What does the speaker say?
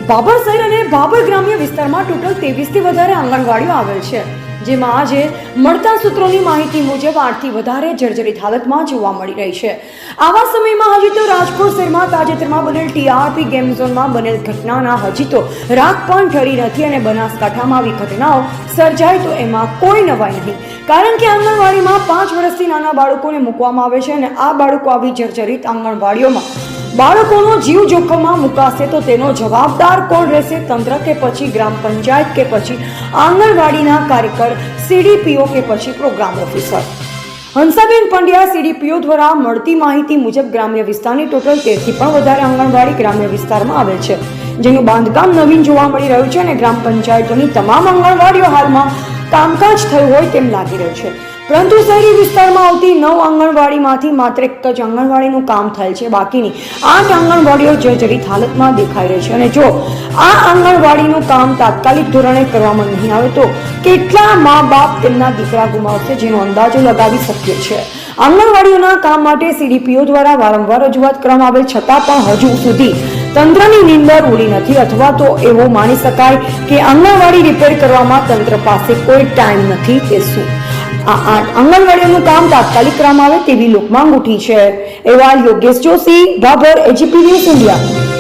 બાબર શહેર અને બાબર ગ્રામ્ય વિસ્તારમાં ટોટલ 23 થી વધારે આંગણવાડીઓ આવેલ છે, જેમાં આજે મળતા સૂત્રોની માહિતી મુજબ 8 થી વધારે જર્જરિત હાલતમાં જોવા મળી રહી છે। આવા સમયમાં હજી તો રાજકોટ શહેરમાં તાજેતરમાં બનેલ ટીઆરપી ગેમ ઝોનમાં બનેલ ઘટનાના હજી તો રાખ પણ ઠરી નથી અને બનાસકાંઠામાં આવી ઘટનાઓ સર્જાય તો એમાં કોઈ નવાઈ નહીં, કારણ કે આંગણવાડીમાં 5 વર્ષથી નાના બાળકોને મૂકવામાં આવે છે અને આ બાળકો આવી જર્જરિત આંગણવાડીઓમાં બાળકોનો જીવ જોખમમાં મુકાશે તો તેનો જવાબદાર કોણ રહેશે? તંત્ર કે પછી ગ્રામ પંચાયત કે પછી આંગણવાડીના કાર્યકર, સીડીપીઓ કે પછી programme officer? Hansaben Pandya CDPO દ્વારા મળતી માહિતી મુજબ ગ્રામ્ય વિસ્તારની ટોટલ 13 થી પણ વધારે આંગણવાડી ગ્રામ્ય વિસ્તારમાં આવેલ છે, જેનું બાંધકામ નવીન જોવા મળી રહ્યું છે અને ગ્રામ પંચાયતોની તમામ આંગણવાડીઓ હાલમાં કામકાજ થયું હોય તેમ લાગી રહ્યું છે, પરંતુ શહેરી વિસ્તારમાં આવતી 9 આંગણવાડીમાંથી માત્ર એક જ આંગણવાડીનું કામ થયેલ છે, બાકીની 8 આંગણવાડીઓ જર્જરિત હાલતમાં દેખાઈ રહી છે અને જો આ આંગણવાડીનું કામ તાત્કાલિક ધોરણે કરવામાં નહીં આવે તો કેટલા મા બાપ તેમના દીકરા ગુમાવશે, જેનો અંદાજો લગાવી શકીએ છીએ। આંગણવાડીઓના કામ માટે સીડીપીઓ દ્વારા વારંવાર રજૂઆત કરવામાં આવેલ છતાં પણ હજુ સુધી તંત્રની નીંદર ઉડી નથી, અથવા તો એવું માની શકાય કે આંગણવાડી રિપેર કરવામાં તંત્ર પાસે કોઈ ટાઈમ નથી કે શું? આ 8 આંગણવાડીઓનું કામ તાત્કાલિક કરવામાં આવે તેવી લોકમાંગ ઉઠી છે। અહેવાલ Yogesh Joshi, Babar, AGP news India.